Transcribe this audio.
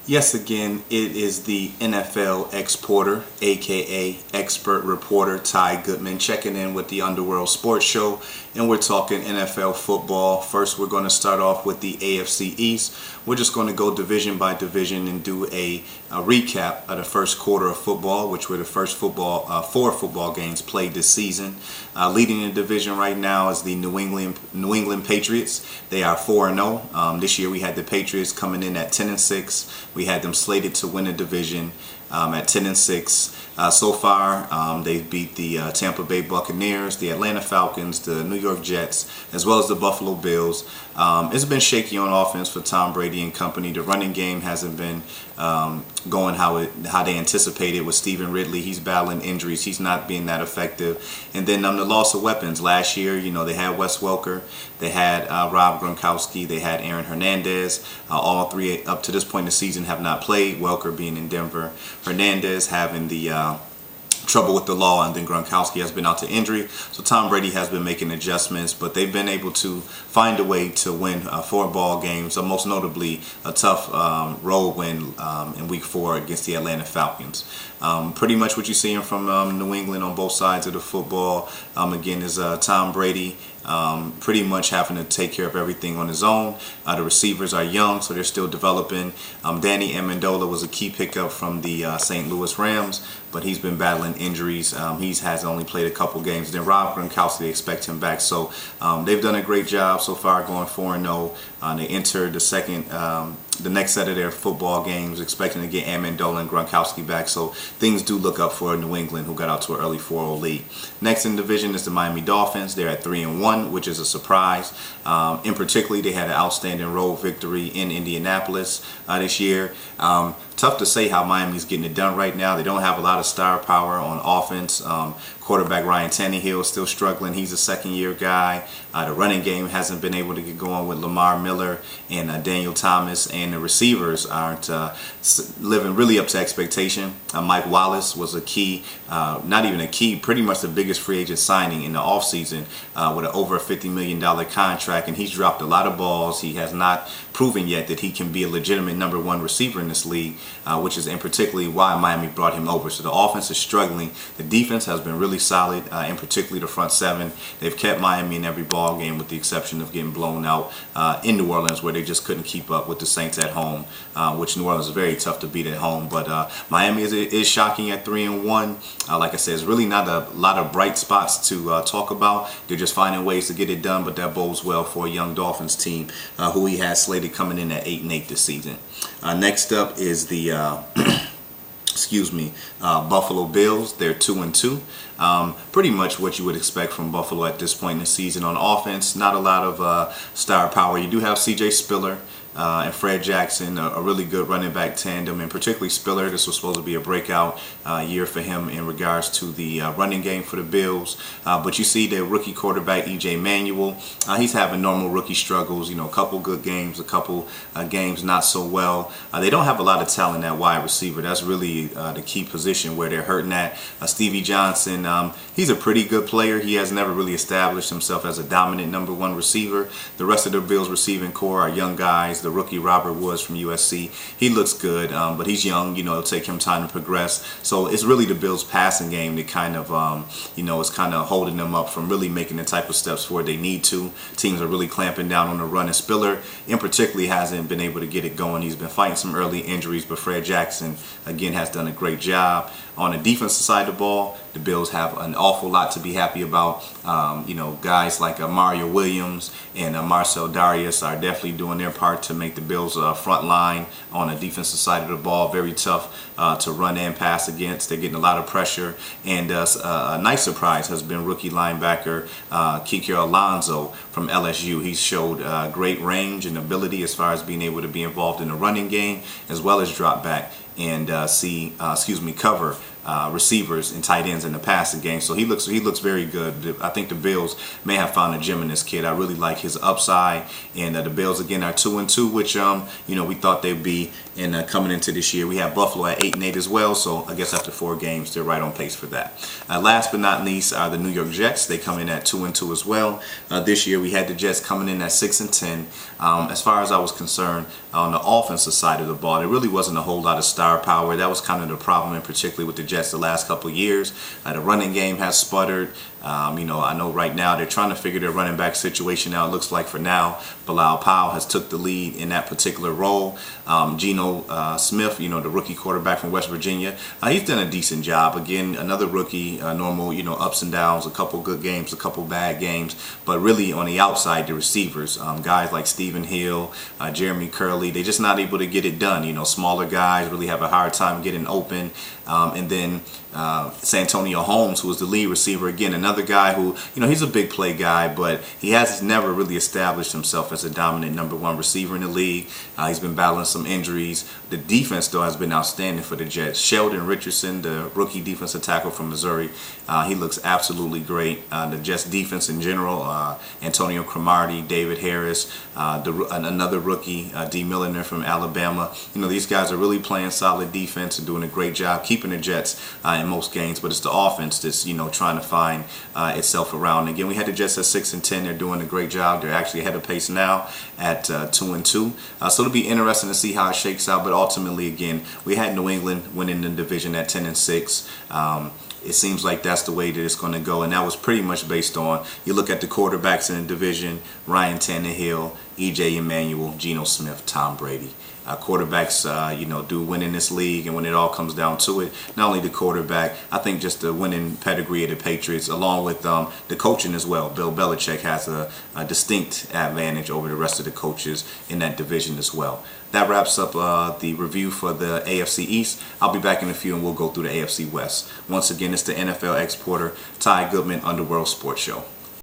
Yes, again, it is the NFL exporter, aka expert reporter Ty Goodman, checking in with the Underworld Sports Show, and we're talking NFL football. First, we're going to start off with the AFC East. We're just going to go division by division and do a recap of the first quarter of football, which were the first four football games played this season. Leading the division right now is the New England Patriots. They are 4-0. This year we had the Patriots coming in at 10-6. We had them slated to win the division at 10-6. So far, they've beat the Tampa Bay Buccaneers, the Atlanta Falcons, the New York Jets, as well as the Buffalo Bills. It's been shaky on offense for Tom Brady and company. The running game hasn't been going how they anticipated with Stephen Ridley. He's battling injuries. He's not being that effective. And then the loss of weapons. Last year, they had Wes Welker, they had Rob Gronkowski, they had Aaron Hernandez. All three up to this point in the season have not played. Welker being in Denver, Hernandez having the trouble with the law, and then Gronkowski has been out to injury. So Tom Brady has been making adjustments, but they've been able to find a way to win 4 ball games, most notably a tough road win in Week 4 against the Atlanta Falcons. Pretty much what you're seeing from New England on both sides of the football, again, is Tom Brady pretty much having to take care of everything on his own. The receivers are young, so they're still developing. Danny Amendola was a key pickup from the St. Louis Rams, but he's been battling injuries. He has only played a couple games. Then Rob Gronkowski, they expect him back. So they've done a great job so far, going 4-0. They entered the next set of their football games, expecting to get Amendola and Gronkowski back. So things do look up for New England, who got out to an early 4-0 lead. Next in the division is the Miami Dolphins. They're at 3-1, which is a surprise. In particular, they had an outstanding road victory in Indianapolis this year. Tough to say how Miami's getting it done right now. They don't have a lot of star power on offense. Quarterback Ryan Tannehill is still struggling. He's a second-year guy. The running game hasn't been able to get going with Lamar Miller and Daniel Thomas, and the receivers aren't living really up to expectation. Mike Wallace was a key, not even a key, pretty much the biggest free agent signing in the offseason with an over $50 million contract, and he's dropped a lot of balls. He has not proven yet that he can be a legitimate number 1 receiver in this league, which is in particularly why Miami brought him over. So the offense is struggling. The defense has been really solid, in particularly the front 7. They've kept Miami in every ball game with the exception of getting blown out in New Orleans, where they just couldn't keep up with the Saints at home, which New Orleans is very tough to beat at home. But Miami is shocking at 3-1. Like I said, it's really not a lot of bright spots to talk about. They're just finding ways to get it done, but that bodes well for a young Dolphins team who he has slated coming in at 8-8 this season. Next up is the Buffalo Bills. They're 2-2. Pretty much what you would expect from Buffalo at this point in the season. On offense, not a lot of star power. You do have C.J. Spiller and Fred Jackson, a really good running back tandem, and particularly Spiller. This was supposed to be a breakout year for him in regards to the running game for the Bills. But you see their rookie quarterback, E.J. Manuel, he's having normal rookie struggles, a couple good games, a couple games not so well. They don't have a lot of talent at wide receiver. That's really the key position where they're hurting at. Stevie Johnson, he's a pretty good player. He has never really established himself as a dominant number 1 receiver. The rest of the Bills receiving core are young guys. The rookie Robert Woods from USC, he looks good, but he's young. It'll take him time to progress. So it's really the Bills' passing game that kind of, is kind of holding them up from really making the type of steps forward they need to. Teams are really clamping down on the run, and Spiller, in particular, hasn't been able to get it going. He's been fighting some early injuries, but Fred Jackson, again, has done a great job. On the defensive side of the ball, the Bills have an awful lot to be happy about. Guys like Mario Williams and Marcel Darius are definitely doing their part to make the Bills' front line on the defensive side of the ball very tough to run and pass against. They're getting a lot of pressure. And a nice surprise has been rookie linebacker Kike Alonso from LSU. He's showed great range and ability as far as being able to be involved in the running game, as well as drop back and cover receivers and tight ends in the passing game. So he looks very good. I think the Bills may have found a gem in this kid. I really like his upside. And the Bills again are 2-2, which we thought they'd be. And coming into this year, we have Buffalo at 8-8 as well. So I guess after 4 games, they're right on pace for that. Last but not least are the New York Jets. They come in at 2-2 as well. This year we had the Jets coming in at 6-10. As far as I was concerned, on the offensive side of the ball, there really wasn't a whole lot of star power. That was kind of the problem, and particularly with the Jets the last couple of years. The running game has sputtered. I know right now they're trying to figure their running back situation out. It looks like for now, Bilal Powell has took the lead in that particular role. Geno Smith, the rookie quarterback from West Virginia, he's done a decent job. Again, another rookie, normal, ups and downs, a couple good games, a couple bad games. But really on the outside, the receivers, guys like Stephen Hill, Jeremy Curley, they're just not able to get it done. Smaller guys really have a hard time getting open. And then Santonio Holmes, who was the lead receiver, again, another guy who, he's a big play guy, but he has never really established himself as a dominant #1 receiver in the league. He's been battling some injuries. The defense, though, has been outstanding for the Jets. Sheldon Richardson, the rookie defensive tackle from Missouri, he looks absolutely great. The Jets defense in general, Antonio Cromartie, David Harris, another rookie, D. Milliner from Alabama. These guys are really playing solid defense and doing a great job keeping the Jets in most games, but it's the offense that's trying to find itself around. Again, we had the Jets at 6-10. They're doing a great job. They're actually ahead of pace now at 2-2. So it'll be interesting to see how it shakes out. But ultimately, again, we had New England winning the division at 10-6. It seems like that's the way that it's going to go, and that was pretty much based on, you look at the quarterbacks in the division: Ryan Tannehill, E.J. Emanuel, Geno Smith, Tom Brady. Quarterbacks, do win in this league, and when it all comes down to it, not only the quarterback, I think just the winning pedigree of the Patriots, along with the coaching as well. Bill Belichick has a distinct advantage over the rest of the coaches in that division as well. That wraps up the review for the AFC East. I'll be back in a few and we'll go through the AFC West. Once again, it's the NFL Exporter Ty Goodman Underworld Sports Show.